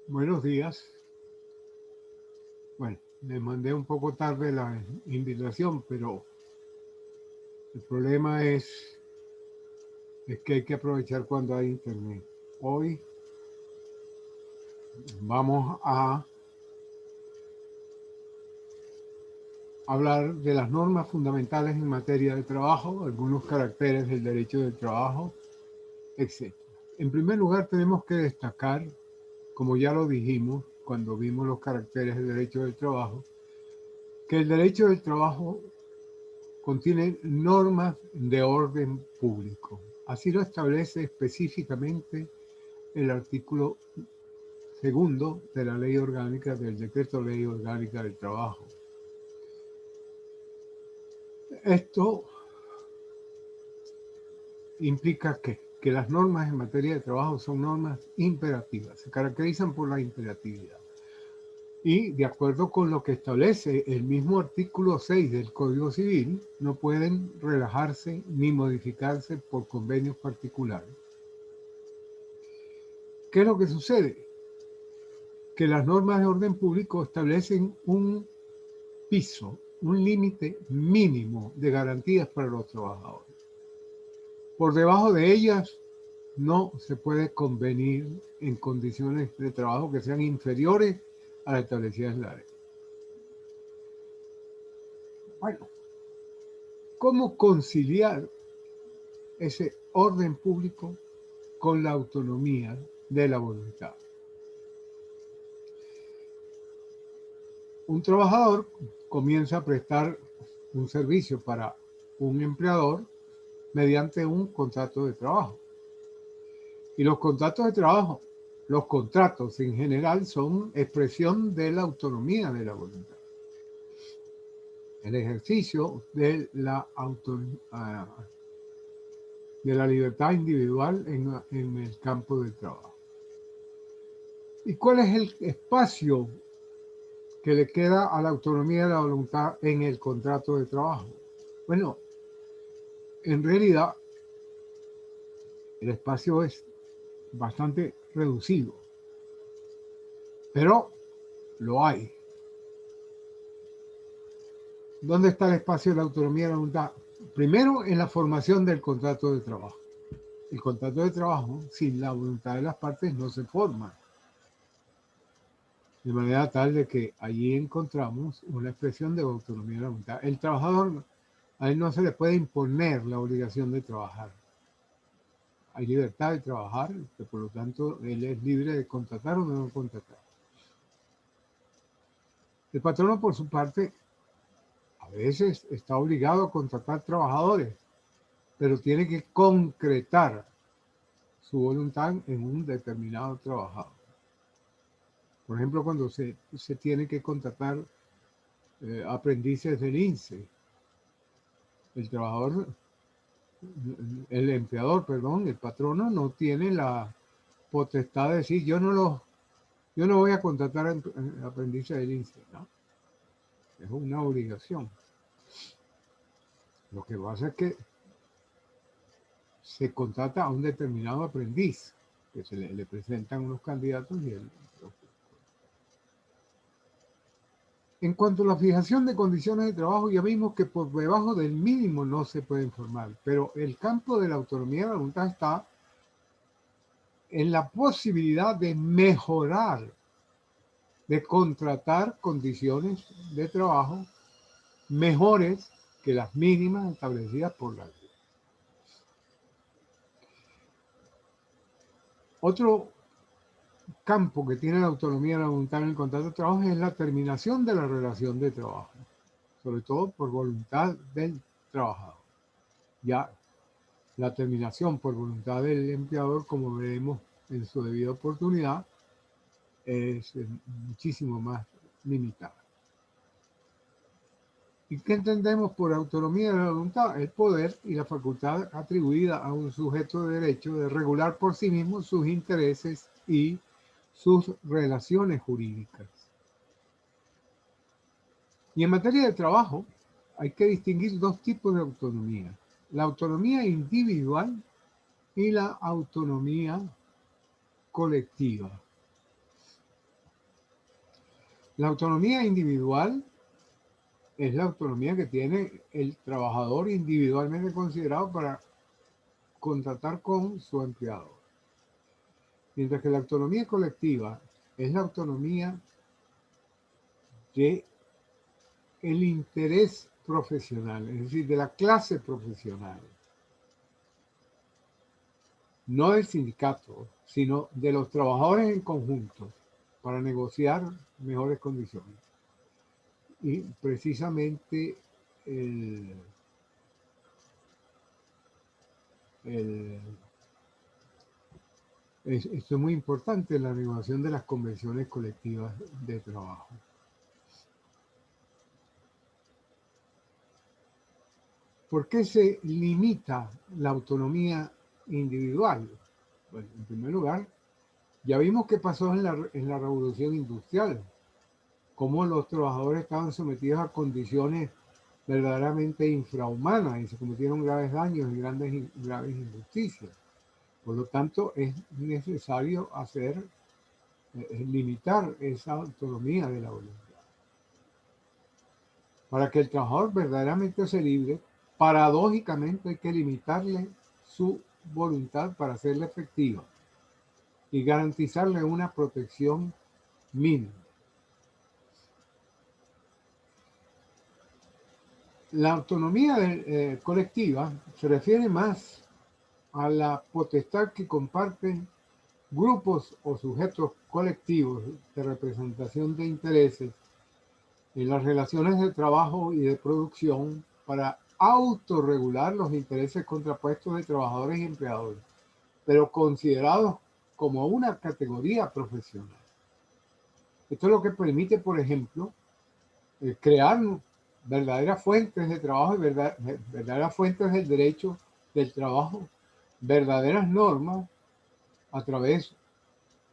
Buenos días. Bueno, les mandé un poco tarde la invitación, pero el problema es que hay que aprovechar cuando hay internet. Hoy vamos a hablar de las normas fundamentales en materia de trabajo, algunos caracteres del derecho del trabajo, etc. En primer lugar, tenemos que destacar, como ya lo dijimos cuando vimos los caracteres del derecho del trabajo, que el derecho del trabajo contiene normas de orden público. Así lo establece específicamente el artículo segundo de la Ley Orgánica, del Decreto Ley Orgánica del Trabajo. Esto implica que las normas en materia de trabajo son normas imperativas, se caracterizan por la imperatividad. Y de acuerdo con lo que establece el mismo artículo 6 del Código Civil, no pueden relajarse ni modificarse por convenios particulares. ¿Qué es lo que sucede? Que las normas de orden público establecen un piso, un límite mínimo de garantías para los trabajadores. Por debajo de ellas no se puede convenir en condiciones de trabajo que sean inferiores a las establecidas en la ley. Bueno, ¿cómo conciliar ese orden público con la autonomía de la voluntad? Un trabajador comienza a prestar un servicio para un empleador mediante un contrato de trabajo. Y los contratos de trabajo, los contratos en general son expresión de la autonomía de la voluntad. El ejercicio de la libertad individual en el campo del trabajo. ¿Y cuál es el espacio que le queda a la autonomía de la voluntad en el contrato de trabajo? Bueno, en realidad el espacio es bastante reducido, pero lo hay. ¿Dónde está el espacio de la autonomía de la voluntad? Primero, en la formación del contrato de trabajo. El contrato de trabajo, sin la voluntad de las partes, no se forma. De manera tal de que allí encontramos una expresión de autonomía de la voluntad. El trabajador, a él no se le puede imponer la obligación de trabajar. Hay libertad de trabajar, que por lo tanto él es libre de contratar o no contratar. El patrono, por su parte, a veces está obligado a contratar trabajadores, pero tiene que concretar su voluntad en un determinado trabajador. Por ejemplo, cuando se tiene que contratar aprendices del INSEE, el trabajador, el empleador, perdón, el patrono no tiene la potestad de decir yo no voy a contratar aprendices del INSEE, ¿no? Es una obligación. Lo que pasa es que se contrata a un determinado aprendiz, que se le presentan unos candidatos y él. En cuanto a la fijación de condiciones de trabajo, ya vimos que por debajo del mínimo no se puede informar, pero el campo de la autonomía de la voluntad está en la posibilidad de mejorar, de contratar condiciones de trabajo mejores que las mínimas establecidas por la ley. Otro campo que tiene la autonomía de la voluntad en el contrato de trabajo es la terminación de la relación de trabajo, sobre todo por voluntad del trabajador. Ya la terminación por voluntad del empleador, como veremos en su debida oportunidad, es muchísimo más limitada. ¿Y qué entendemos por autonomía de la voluntad? El poder y la facultad atribuida a un sujeto de derecho de regular por sí mismo sus intereses y sus relaciones jurídicas. Y en materia de trabajo, hay que distinguir dos tipos de autonomía: la autonomía individual y la autonomía colectiva. La autonomía individual es la autonomía que tiene el trabajador individualmente considerado para contratar con su empleador. Mientras que la autonomía colectiva es la autonomía de el interés profesional, es decir, de la clase profesional. No del sindicato, sino de los trabajadores en conjunto para negociar mejores condiciones. Y precisamente esto es muy importante en la negociación de las convenciones colectivas de trabajo. ¿Por qué se limita la autonomía individual? Bueno, en primer lugar, ya vimos qué pasó en la revolución industrial, cómo los trabajadores estaban sometidos a condiciones verdaderamente infrahumanas y se cometieron graves daños y graves injusticias. Por lo tanto, es necesario limitar esa autonomía de la voluntad. Para que el trabajador verdaderamente sea libre, paradójicamente hay que limitarle su voluntad para hacerla efectiva y garantizarle una protección mínima. La autonomía colectiva se refiere más a la potestad que comparten grupos o sujetos colectivos de representación de intereses en las relaciones de trabajo y de producción para autorregular los intereses contrapuestos de trabajadores y empleadores, pero considerados como una categoría profesional. Esto es lo que permite, por ejemplo, crear verdaderas fuentes de trabajo y verdaderas fuentes del derecho del trabajo, verdaderas normas a través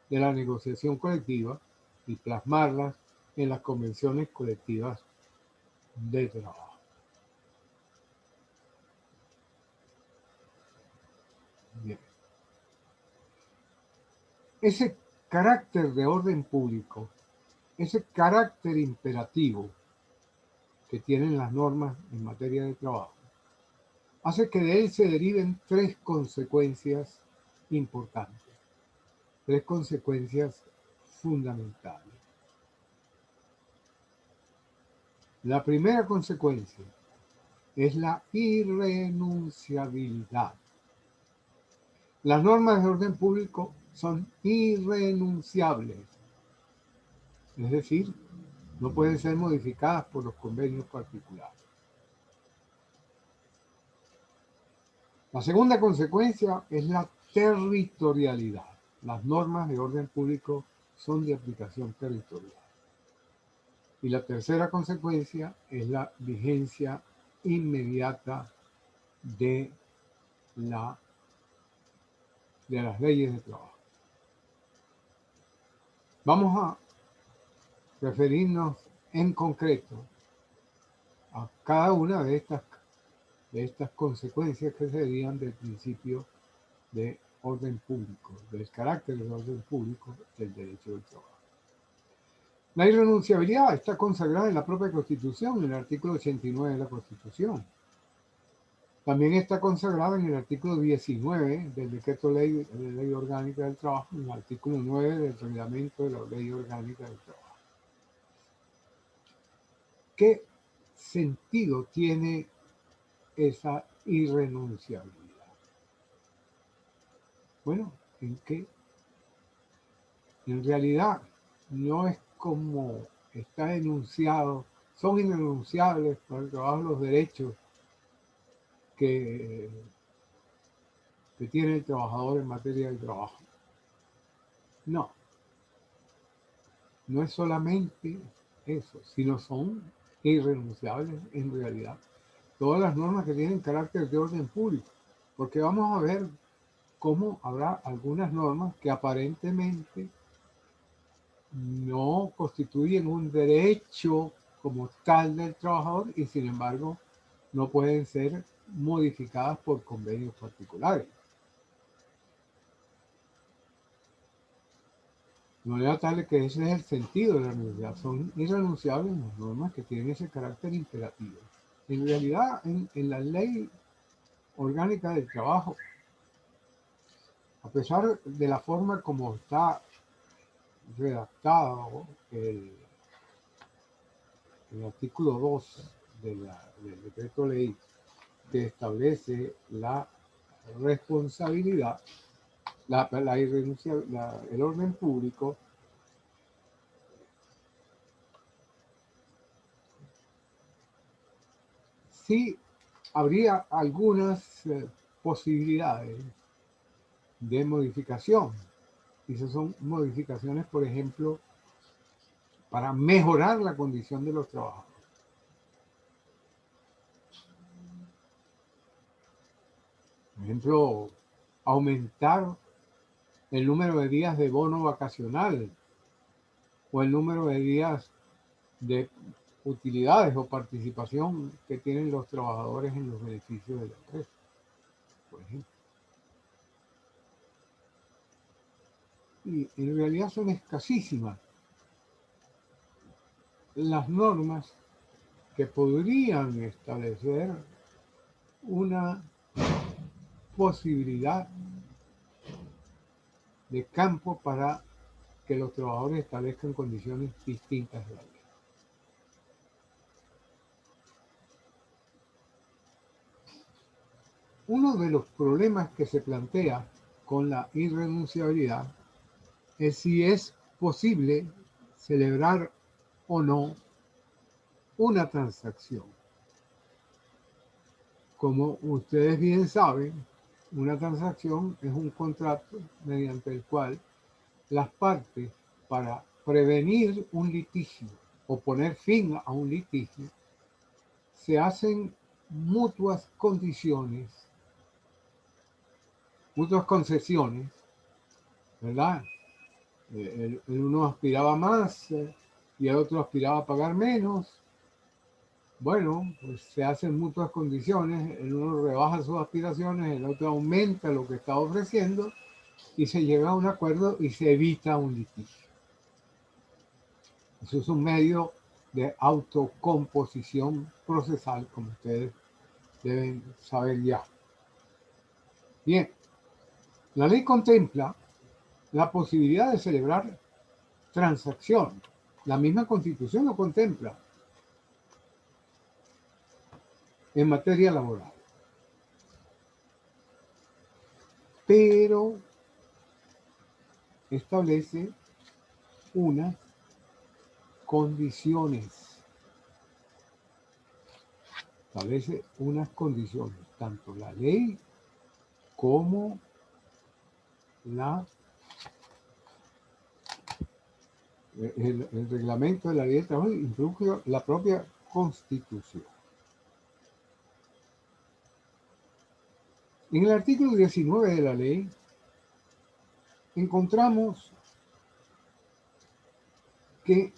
de la negociación colectiva y plasmarlas en las convenciones colectivas de trabajo. Bien. Ese carácter de orden público, ese carácter imperativo que tienen las normas en materia de trabajo, hace que de él se deriven tres consecuencias importantes, tres consecuencias fundamentales. La primera consecuencia es la irrenunciabilidad. Las normas de orden público son irrenunciables, es decir, no pueden ser modificadas por los convenios particulares. La segunda consecuencia es la territorialidad. Las normas de orden público son de aplicación territorial. Y la tercera consecuencia es la vigencia inmediata de las leyes de trabajo. Vamos a referirnos en concreto a cada una de estas consecuencias que se derivan del principio de orden público, del carácter del orden público del derecho del trabajo. La irrenunciabilidad está consagrada en la propia Constitución, en el artículo 89 de la Constitución. También está consagrada en el artículo 19 del Decreto Ley de Ley Orgánica del Trabajo, en el artículo 9 del Reglamento de la Ley Orgánica del Trabajo. ¿Qué sentido tiene esa irrenunciabilidad? Bueno, ¿en qué? En realidad no es como está enunciado, son irrenunciables por el trabajo los derechos que, que tiene el trabajador en materia de trabajo. No, no es solamente eso, sino son irrenunciables en realidad todas las normas que tienen carácter de orden público, porque vamos a ver cómo habrá algunas normas que aparentemente no constituyen un derecho como tal del trabajador y sin embargo no pueden ser modificadas por convenios particulares. De manera tal que ese es el sentido de la universidad. Son irrenunciables las normas que tienen ese carácter imperativo. En realidad, en la ley orgánica del trabajo, a pesar de la forma como está redactado el artículo 2 del decreto ley que establece la responsabilidad, el orden público, sí habría algunas posibilidades de modificación. Y esas son modificaciones, por ejemplo, para mejorar la condición de los trabajadores. Por ejemplo, aumentar el número de días de bono vacacional o el número de días de utilidades o participación que tienen los trabajadores en los beneficios de la empresa, por ejemplo. Y en realidad son escasísimas las normas que podrían establecer una posibilidad de campo para que los trabajadores establezcan condiciones distintas de la ley. Uno de los problemas que se plantea con la irrenunciabilidad es si es posible celebrar o no una transacción. Como ustedes bien saben, una transacción es un contrato mediante el cual las partes, para prevenir un litigio o poner fin a un litigio, se hacen mutuas condiciones, mutuas concesiones, ¿verdad? El uno aspiraba más y el otro aspiraba a pagar menos. Bueno, pues se hacen mutuas condiciones, el uno rebaja sus aspiraciones, el otro aumenta lo que está ofreciendo y se llega a un acuerdo y se evita un litigio. Eso es un medio de autocomposición procesal, como ustedes deben saber ya. Bien, la ley contempla la posibilidad de celebrar transacción. La misma Constitución lo contempla en materia laboral. Pero establece unas condiciones. Establece unas condiciones, tanto la ley como el reglamento de la ley de trabajo, incluso la propia Constitución. En el artículo 19 de la ley encontramos que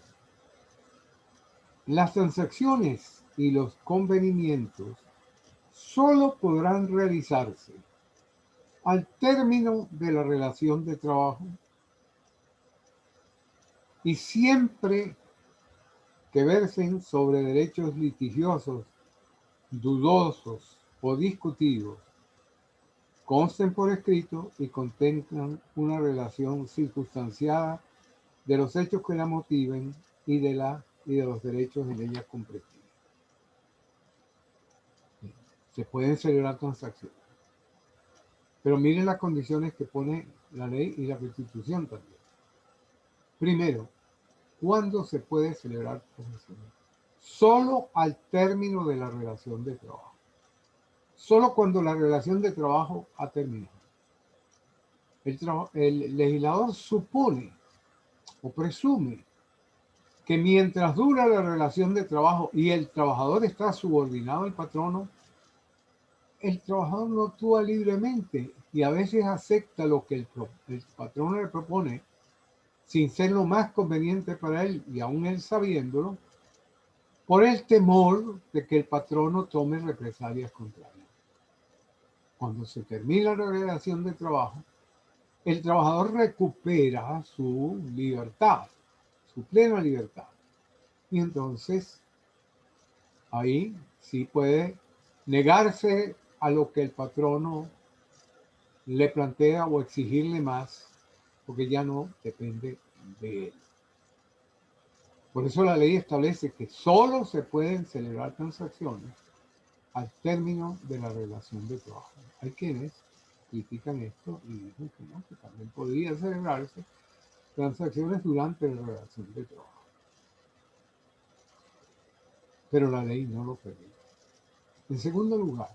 las transacciones y los convenimientos solo podrán realizarse al término de la relación de trabajo y siempre que versen sobre derechos litigiosos, dudosos o discutidos, consten por escrito y contengan una relación circunstanciada de los hechos que la motiven y de los derechos en ella comprendidos. Se pueden celebrar transacciones. Pero miren las condiciones que pone la ley y la Constitución también. Primero, ¿cuándo se puede celebrar transacciones? Solo al término de la relación de trabajo. Solo cuando la relación de trabajo ha terminado. El legislador supone o presume que mientras dura la relación de trabajo y el trabajador está subordinado al patrono, el trabajador no actúa libremente y a veces acepta lo que el patrono le propone sin ser lo más conveniente para él y aún él sabiéndolo, por el temor de que el patrono tome represalias contra él. Cuando se termina la relación de trabajo, el trabajador recupera su libertad, su plena libertad. Y entonces ahí sí puede negarse a lo que el patrono le plantea o exigirle más, porque ya no depende de él. Por eso la ley establece que solo se pueden celebrar transacciones al término de la relación de trabajo. Hay quienes critican esto y dicen que no, que también podría celebrarse transacciones durante la relación de trabajo. Pero la ley no lo permite. En segundo lugar,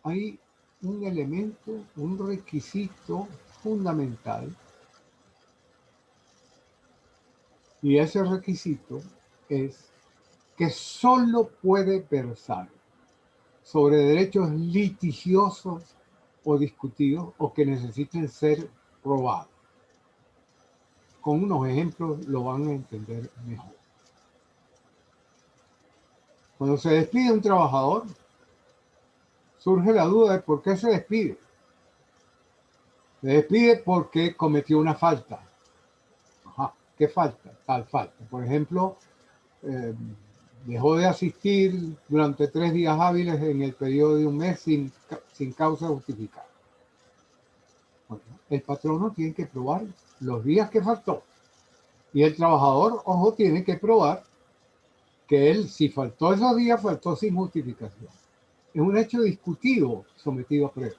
hay un elemento, un requisito fundamental, y ese requisito es que solo puede versar sobre derechos litigiosos o discutidos o que necesiten ser probados. Con unos ejemplos lo van a entender mejor. Cuando se despide un trabajador, surge la duda de por qué se despide. Se despide porque cometió una falta. Ajá, ¿qué falta? Tal falta. Por ejemplo, dejó de asistir durante 3 días hábiles en el periodo de un mes sin causa justificada. Bueno, el patrono tiene que probar los días que faltó. Y el trabajador, ojo, tiene que probar que él, si faltó esos días, faltó sin justificación. Es un hecho discutido sometido a prueba.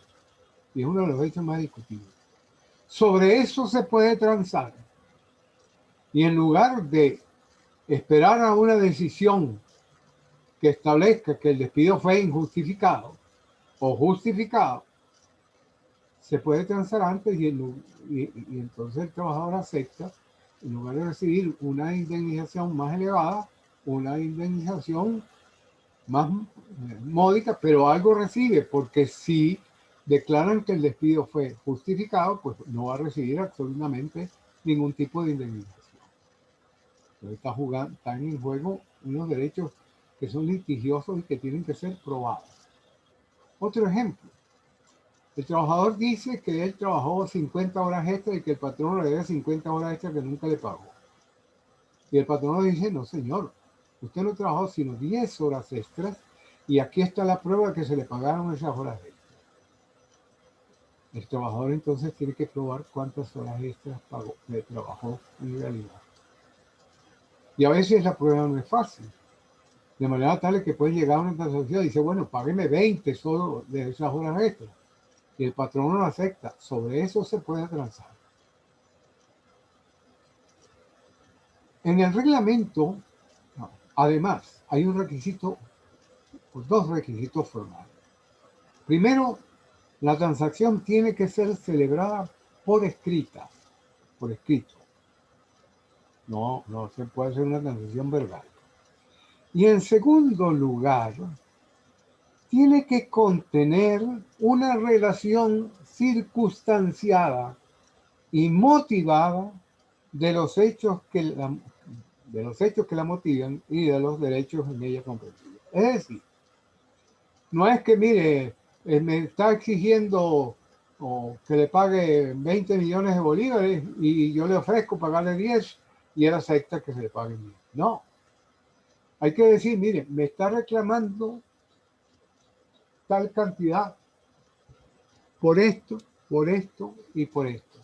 Y es uno de los hechos más discutidos. Sobre eso se puede transar. Y en lugar de esperar a una decisión que establezca que el despido fue injustificado o justificado, se puede transar antes y entonces el trabajador acepta, en lugar de recibir una indemnización más elevada, una indemnización más módica, pero algo recibe, porque si declaran que el despido fue justificado, pues no va a recibir absolutamente ningún tipo de indemnización. Entonces están en juego unos derechos que son litigiosos y que tienen que ser probados. Otro ejemplo. El trabajador dice que él trabajó 50 horas extra y que el patrón le debe 50 horas extra que nunca le pagó. Y el patrón dice, no señor, usted no trabajó sino 10 horas extras y aquí está la prueba de que se le pagaron esas horas extras. El trabajador entonces tiene que probar cuántas horas extras le trabajó en realidad. Y a veces la prueba no es fácil. De manera tal que puede llegar a una transacción y dice, bueno, págueme 20 solo de esas horas extras. Y el patrón no lo acepta. Sobre eso se puede transar. En el reglamento, además, hay un requisito, dos requisitos formales. Primero, la transacción tiene que ser celebrada por escrito. No se puede hacer una transacción verbal. Y en segundo lugar, tiene que contener una relación circunstanciada y motivada de los hechos que la motivan y de los derechos en ella comprendidos. Es decir, no es que, mire, me está exigiendo que le pague 20 millones de bolívares y yo le ofrezco pagarle 10 y él acepta que se le pague 10. No. Hay que decir, mire, me está reclamando tal cantidad por esto y por esto.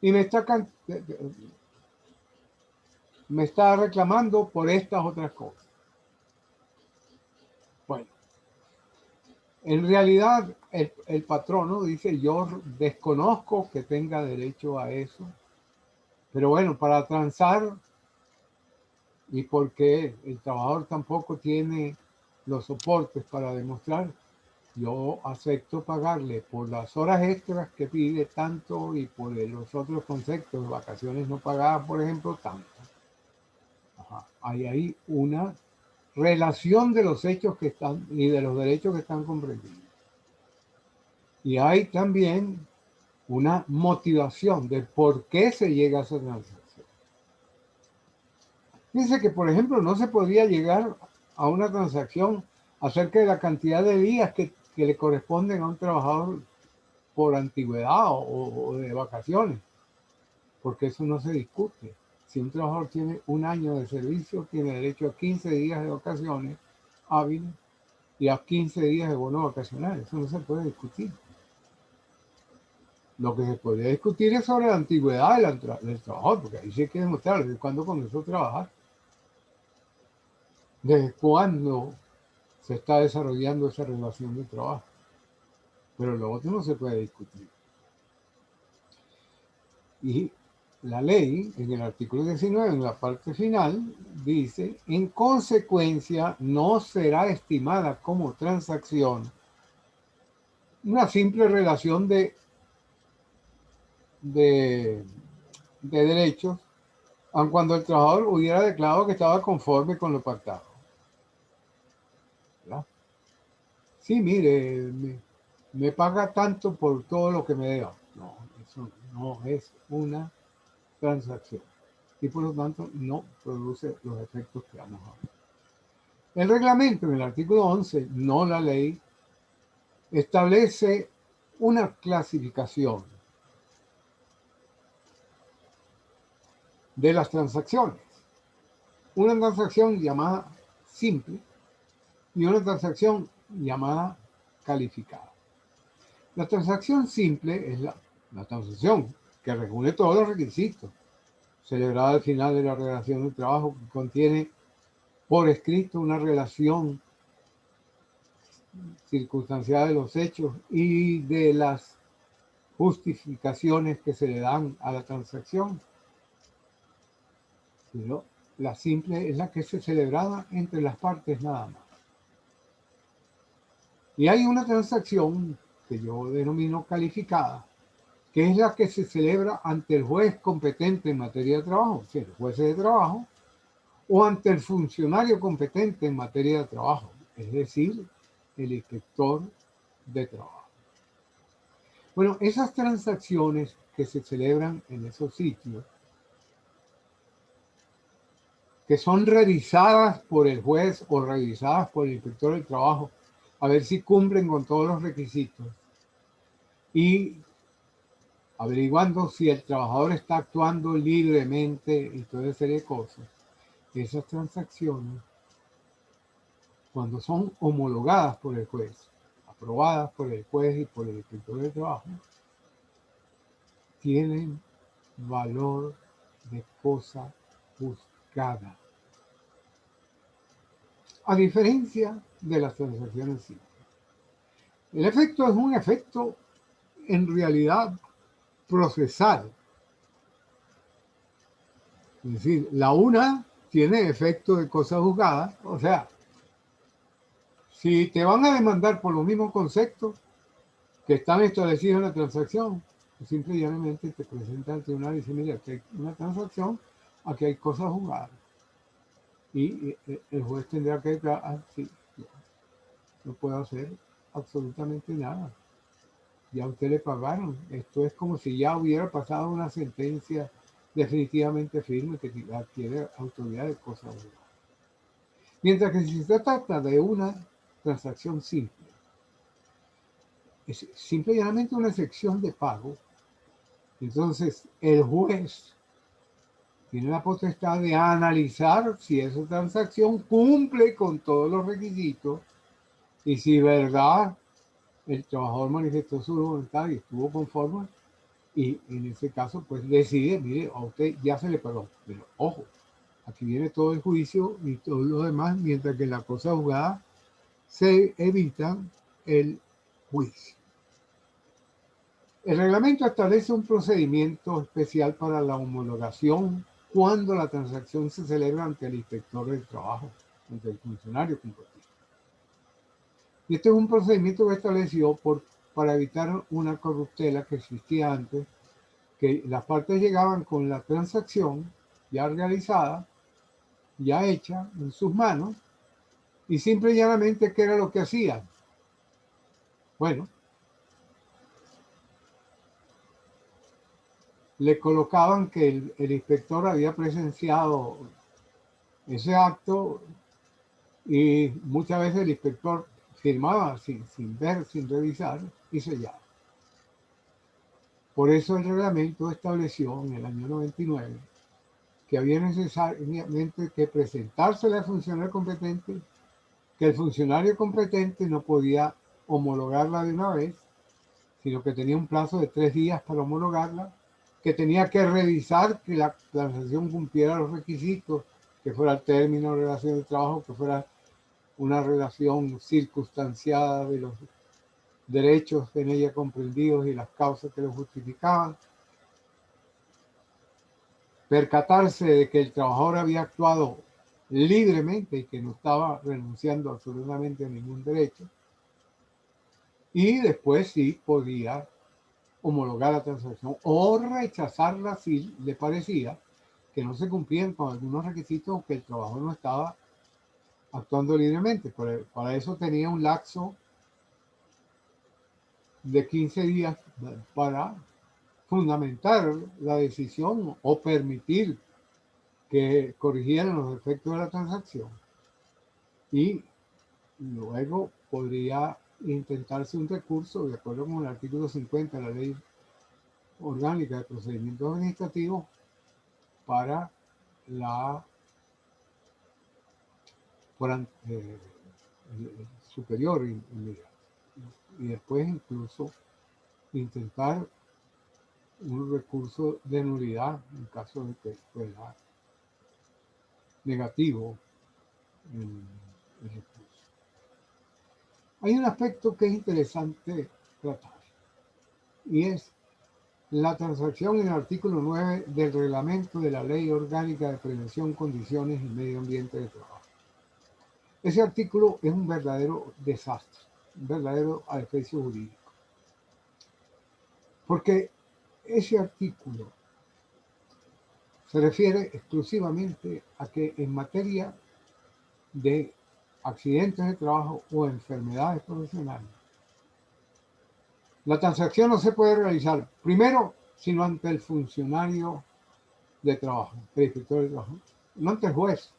Y me está reclamando por estas otras cosas. Bueno, En realidad, el patrono dice, yo desconozco que tenga derecho a eso, pero bueno, para transar y porque el trabajador tampoco tiene los soportes para demostrar, yo acepto pagarle por las horas extras que pide tanto y por los otros conceptos de vacaciones no pagadas, por ejemplo, tanto. Ajá. Hay ahí una relación de los hechos que están y de los derechos que están comprendidos. Y hay también una motivación de por qué se llega a esa transacción. Dice que, por ejemplo, no se podía llegar a una transacción acerca de la cantidad de días que le corresponden a un trabajador por antigüedad o de vacaciones, porque eso no se discute. Si un trabajador tiene un año de servicio, tiene derecho a 15 días de vacaciones hábiles y a 15 días de bono vacacional. Eso no se puede discutir. Lo que se podría discutir es sobre la antigüedad del trabajador, porque ahí sí hay que demostrar desde cuándo comenzó a trabajar, desde cuándo se está desarrollando esa relación de trabajo. Pero lo otro no se puede discutir. Y la ley, en el artículo 19, en la parte final, dice, en consecuencia, no será estimada como transacción una simple relación de, de derechos, aun cuando el trabajador hubiera declarado que estaba conforme con lo pactado. ¿Verdad? Sí, mire, me paga tanto por todo lo que me deba. No, eso no es una transacción y por lo tanto no produce los efectos que vamos a ver. El reglamento en el artículo 11, no la ley, establece una clasificación de las transacciones. Una transacción llamada simple y una transacción llamada calificada. La transacción simple es la transacción que reúne todos los requisitos, celebrada al final de la relación de trabajo, que contiene por escrito una relación circunstancial de los hechos y de las justificaciones que se le dan a la transacción. Pero la simple es la que se celebrada entre las partes nada más. Y hay una transacción que yo denomino calificada, que es la que se celebra ante el juez competente en materia de trabajo, o sea, el juez de trabajo, o ante el funcionario competente en materia de trabajo, es decir, el inspector de trabajo. Bueno, esas transacciones que se celebran en esos sitios, que son revisadas por el juez o revisadas por el inspector del trabajo, a ver si cumplen con todos los requisitos, y averiguando si el trabajador está actuando libremente y toda serie de cosas, esas transacciones, cuando son homologadas por el juez, aprobadas por el juez y por el inspector del trabajo, tienen valor de cosa buscada. A diferencia de las transacciones simples. El efecto es un efecto en realidad procesal. Es decir, la una tiene efecto de cosa juzgada, o sea, si te van a demandar por los mismos conceptos que están establecidos en la transacción, pues simple y llanamente te presenta al tribunal y dice, mira, aquí hay una transacción, aquí hay cosas juzgadas. Y el juez tendrá que declarar, sí, no puedo hacer absolutamente nada. Ya a usted le pagaron. Esto es como si ya hubiera pasado una sentencia definitivamente firme que adquiere autoridad de cosas juzgadas. Mientras que si se trata de una transacción simple, es simple y llanamente una sección de pago, entonces el juez tiene la potestad de analizar si esa transacción cumple con todos los requisitos y si verdad el trabajador manifestó su voluntad y estuvo conforme, y en ese caso pues decide, mire, a usted ya se le pagó, pero ojo, aquí viene todo el juicio y todo lo demás, mientras que en la cosa juzgada se evitan el juicio. El reglamento establece un procedimiento especial para la homologación cuando la transacción se celebra ante el inspector del trabajo, ante el funcionario competente. Y este es un procedimiento que estableció para evitar una corruptela que existía antes, que las partes llegaban con la transacción ya realizada, ya hecha en sus manos, y simple y llanamente, ¿qué era lo que hacían? Bueno, le colocaban que el inspector había presenciado ese acto y muchas veces el inspector firmaba sin ver, sin revisar y sellaba. Por eso el reglamento estableció en el año 99 que había necesariamente que presentársele al funcionario competente, que el funcionario competente no podía homologarla de una vez, sino que tenía un plazo de 3 días para homologarla, que tenía que revisar que la transacción cumpliera los requisitos, que fuera el término de relación de trabajo, que fuera una relación circunstanciada de los derechos en ella comprendidos y las causas que lo justificaban, percatarse de que el trabajador había actuado libremente y que no estaba renunciando absolutamente a ningún derecho, y después sí podía homologar la transacción o rechazarla si le parecía que no se cumplían con algunos requisitos o que el trabajador no estaba actuando libremente. Para eso tenía un lapso de 15 días para fundamentar la decisión o permitir que corrigieran los efectos de la transacción, y luego podría intentarse un recurso de acuerdo con el artículo 50 de la Ley Orgánica de Procedimientos Administrativos para la el superior y después incluso intentar un recurso de nulidad en caso de que fuera negativo el recurso. Hay un aspecto que es interesante tratar y es la transacción en el artículo 9 del reglamento de la Ley Orgánica de Prevención, Condiciones y Medio Ambiente de Trabajo. Ese artículo es un verdadero desastre, un verdadero adefesio jurídico, porque ese artículo se refiere exclusivamente a que en materia de accidentes de trabajo o enfermedades profesionales, la transacción no se puede realizar primero sino ante el funcionario de trabajo, el inspector de trabajo, no ante el juez.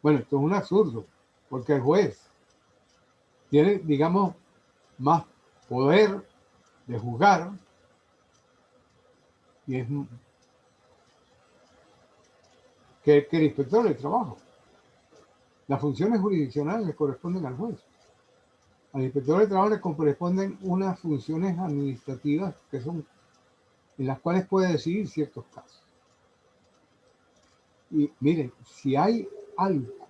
Bueno, esto es un absurdo, porque el juez tiene, digamos, más poder de juzgar y es que el inspector de trabajo. Las funciones jurisdiccionales le corresponden al juez. Al inspector de trabajo le corresponden unas funciones administrativas que son en las cuales puede decidir ciertos casos. Y miren, si hay algo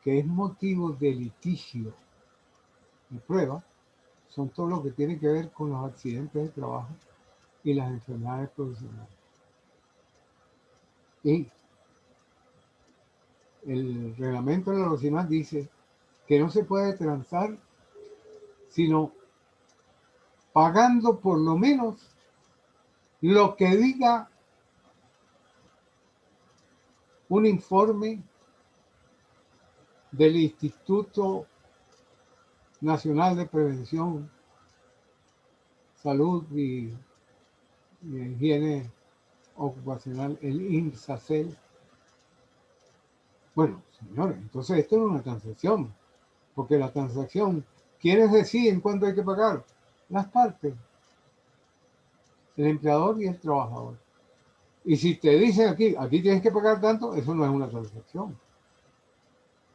que es motivo de litigio y prueba, son todo lo que tiene que ver con los accidentes de trabajo y las enfermedades profesionales. Y el reglamento de la OCIMAC dice que no se puede transar sino pagando por lo menos lo que diga un informe del Instituto Nacional de Prevención, Salud y Higiene Ocupacional, el INSACEL. Bueno, señores, entonces esto no es una transacción, porque la transacción, ¿quiénes deciden cuánto hay que pagar? Las partes, el empleador y el trabajador. Y si te dicen aquí tienes que pagar tanto, eso no es una transacción.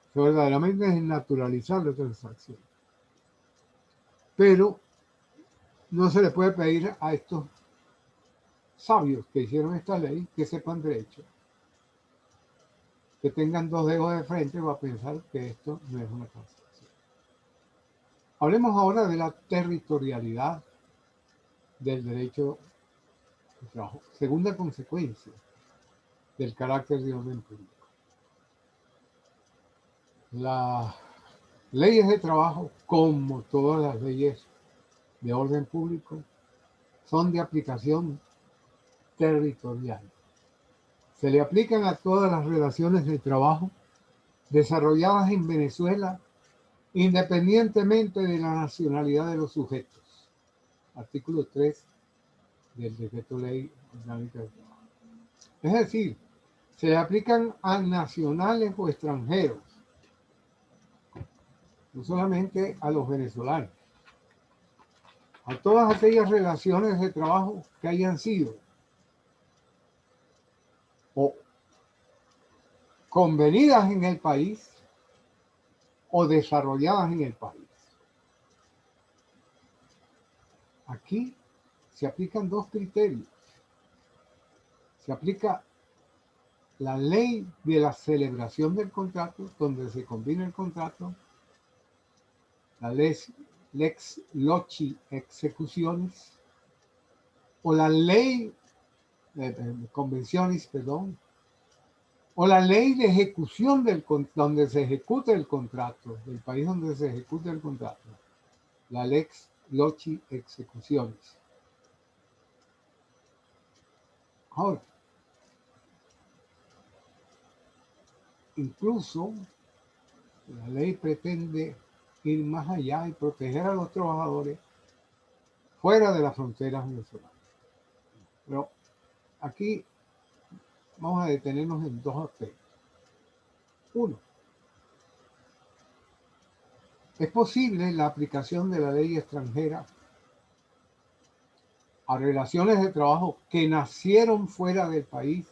Eso verdaderamente es naturalizar la transacción. Pero no se le puede pedir a estos sabios que hicieron esta ley que sepan derecho, que tengan 2 dedos de frente para pensar que esto no es una transacción. Hablemos ahora de la territorialidad del derecho de trabajo. Segunda consecuencia del carácter de orden público. Las leyes de trabajo, como todas las leyes de orden público, son de aplicación territorial. Se le aplican a todas las relaciones de trabajo desarrolladas en Venezuela, independientemente de la nacionalidad de los sujetos. Artículo 3 del Decreto Ley Orgánica del Trabajo. Es decir, se le aplican a nacionales o extranjeros, no solamente a los venezolanos, a todas aquellas relaciones de trabajo que hayan sido o convenidas en el país o desarrolladas en el país. Aquí se aplican dos criterios. Se aplica la ley de la celebración del contrato, donde se combina el contrato, la lex loci executionis, o la ley convenciones, perdón, o la ley de ejecución donde se ejecuta el contrato, del país donde se ejecuta el contrato, la lex loci executionis. Ahora, incluso la ley pretende ir más allá y proteger a los trabajadores fuera de las fronteras venezolanas. Pero aquí vamos a detenernos en dos aspectos. Uno, es posible la aplicación de la ley extranjera a relaciones de trabajo que nacieron fuera del país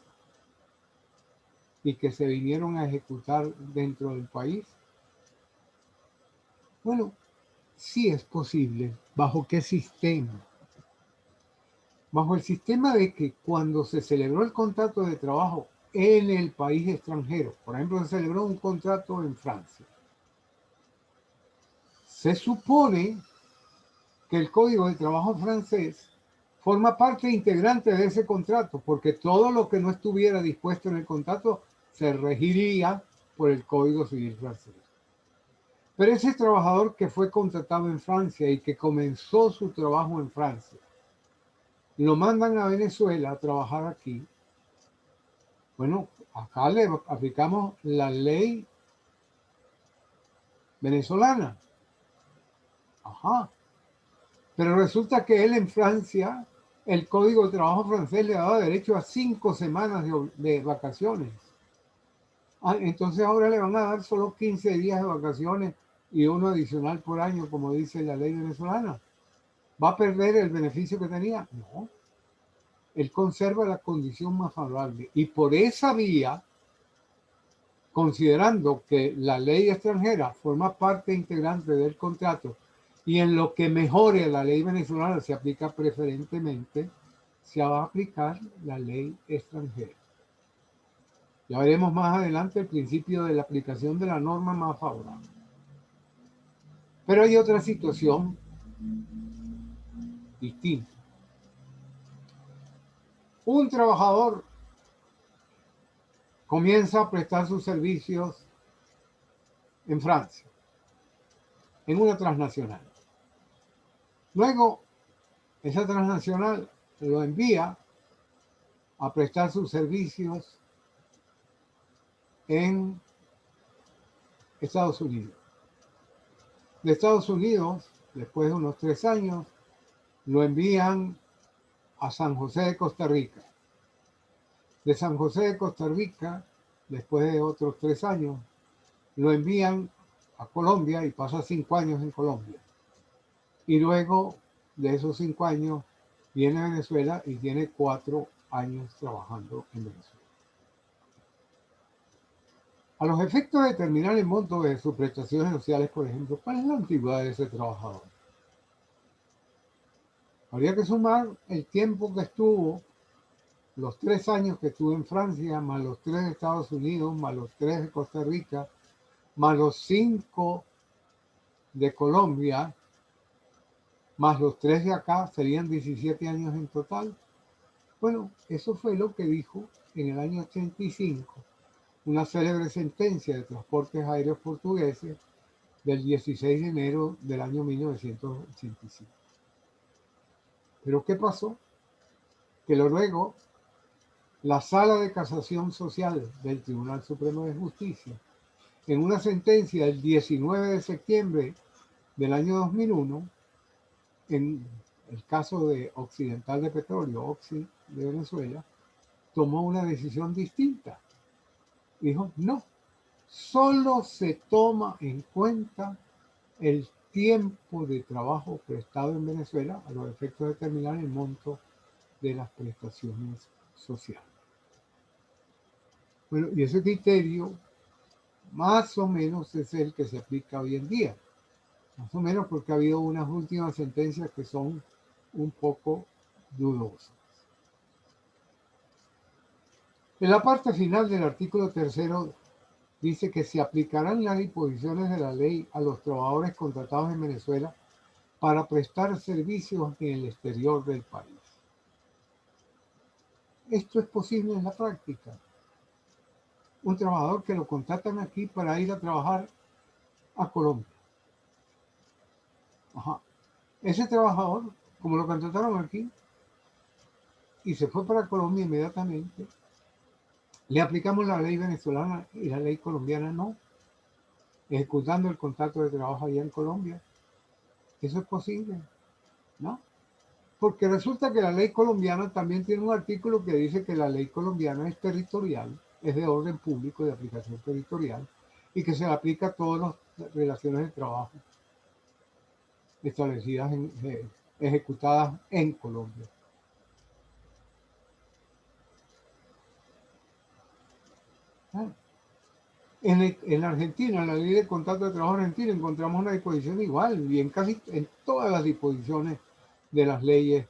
y que se vinieron a ejecutar dentro del país. Bueno, sí es posible. ¿Bajo qué sistema? Bajo el sistema de que cuando se celebró el contrato de trabajo en el país extranjero, por ejemplo, se celebró un contrato en Francia, se supone que el Código de Trabajo francés forma parte integrante de ese contrato, porque todo lo que no estuviera dispuesto en el contrato se regiría por el Código Civil francés. Pero ese trabajador que fue contratado en Francia y que comenzó su trabajo en Francia, lo mandan a Venezuela a trabajar aquí. Bueno, acá le aplicamos la ley venezolana. Ajá. Pero resulta que él en Francia, el Código de Trabajo francés le daba derecho a 5 semanas de vacaciones. Entonces ahora le van a dar solo 15 días de vacaciones y uno adicional por año, como dice la ley venezolana. ¿Va a perder el beneficio que tenía? No. Él conserva la condición más favorable. Y por esa vía, considerando que la ley extranjera forma parte integrante del contrato y en lo que mejore la ley venezolana se aplica preferentemente, se va a aplicar la ley extranjera. Ya veremos más adelante el principio de la aplicación de la norma más favorable. Pero hay otra situación distinta. Un trabajador comienza a prestar sus servicios en Francia, en una transnacional. Luego, esa transnacional lo envía a prestar sus servicios en Estados Unidos. De Estados Unidos, después de unos 3 años, lo envían a San José de Costa Rica. De San José de Costa Rica, después de otros 3 años, lo envían a Colombia y pasa 5 años en Colombia. Y luego de esos 5 años viene a Venezuela y tiene 4 años trabajando en Venezuela. A los efectos de determinar el monto de sus prestaciones sociales, por ejemplo, ¿cuál es la antigüedad de ese trabajador? Habría que sumar el tiempo que estuvo, los 3 años que estuvo en Francia, más los 3 de Estados Unidos, más los 3 de Costa Rica, más los 5 de Colombia, más los 3 de acá, serían 17 años en total. Bueno, eso fue lo que dijo en el año 85 una célebre sentencia de transportes aéreos portugueses del 16 de enero del año 1985. Pero ¿qué pasó? Que luego la Sala de Casación Social del Tribunal Supremo de Justicia, en una sentencia del 19 de septiembre del año 2001, en el caso de Occidental de Petróleo, Oxy de Venezuela, tomó una decisión distinta. Dijo, no, solo se toma en cuenta el tiempo de trabajo prestado en Venezuela a los efectos de determinar el monto de las prestaciones sociales. Bueno, y ese criterio más o menos es el que se aplica hoy en día. Más o menos porque ha habido unas últimas sentencias que son un poco dudosas. En la parte final del artículo 3 dice que se aplicarán las disposiciones de la ley a los trabajadores contratados en Venezuela para prestar servicios en el exterior del país. Esto es posible en la práctica. Un trabajador que lo contratan aquí para ir a trabajar a Colombia. Ajá. Ese trabajador, como lo contrataron aquí y se fue para Colombia inmediatamente, le aplicamos la ley venezolana y la ley colombiana no, ejecutando el contrato de trabajo allá en Colombia. Eso es posible, ¿no? Porque resulta que la ley colombiana también tiene un artículo que dice que la ley colombiana es territorial, es de orden público, de aplicación territorial, y que se le aplica a todas las relaciones de trabajo establecidas, ejecutadas en Colombia. ¿Ah? En Argentina, en la ley de contrato de trabajo argentina, encontramos una disposición igual, y en casi en todas las disposiciones de las leyes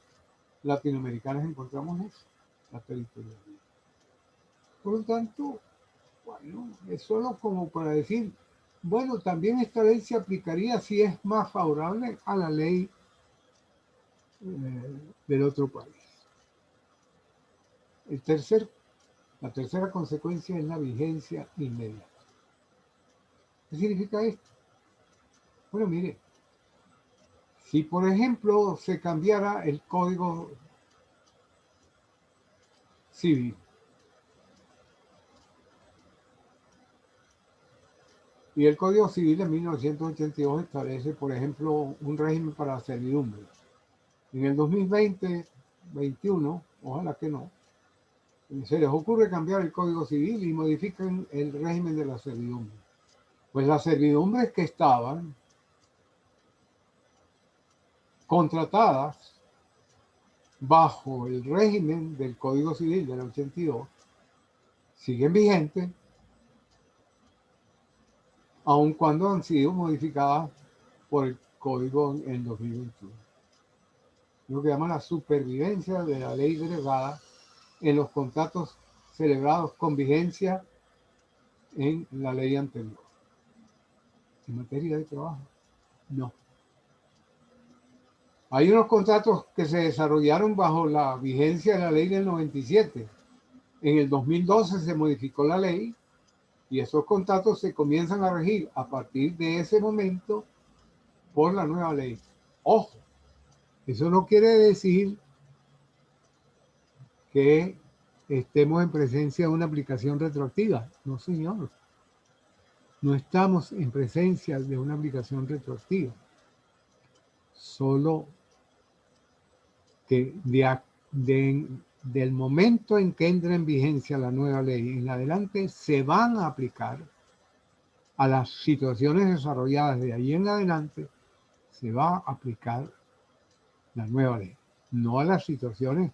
latinoamericanas encontramos eso, la territorialidad. Por lo tanto, bueno, es solo como para decir, bueno, también esta ley se aplicaría si es más favorable a la ley del otro país. La tercera consecuencia es la vigencia inmediata. ¿Qué significa esto? Bueno, mire, si por ejemplo se cambiara el Código Civil, y el Código Civil de 1982 establece, por ejemplo, un régimen para la servidumbre. En el 2020-21, ojalá que no, se les ocurre cambiar el Código Civil y modifican el régimen de la servidumbre. Pues las servidumbres que estaban contratadas bajo el régimen del Código Civil del 82 siguen vigentes, aun cuando han sido modificadas por el Código en 2021. Lo que llaman la supervivencia de la ley derogada en los contratos celebrados con vigencia en la ley anterior. En materia de trabajo, no. Hay unos contratos que se desarrollaron bajo la vigencia de la ley del 97. En el 2012 se modificó la ley y esos contratos se comienzan a regir a partir de ese momento por la nueva ley. Ojo, eso no quiere decir que estemos en presencia de una aplicación retroactiva. No, señor. No estamos en presencia de una aplicación retroactiva. Solo que del momento en que entra en vigencia la nueva ley en adelante se van a aplicar a las situaciones desarrolladas de ahí en adelante, se va a aplicar la nueva ley, no a las situaciones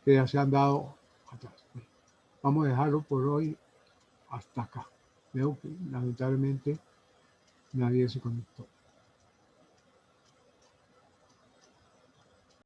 que ya se han dado atrás. Vamos a dejarlo por hoy hasta acá. Veo que lamentablemente nadie se conectó.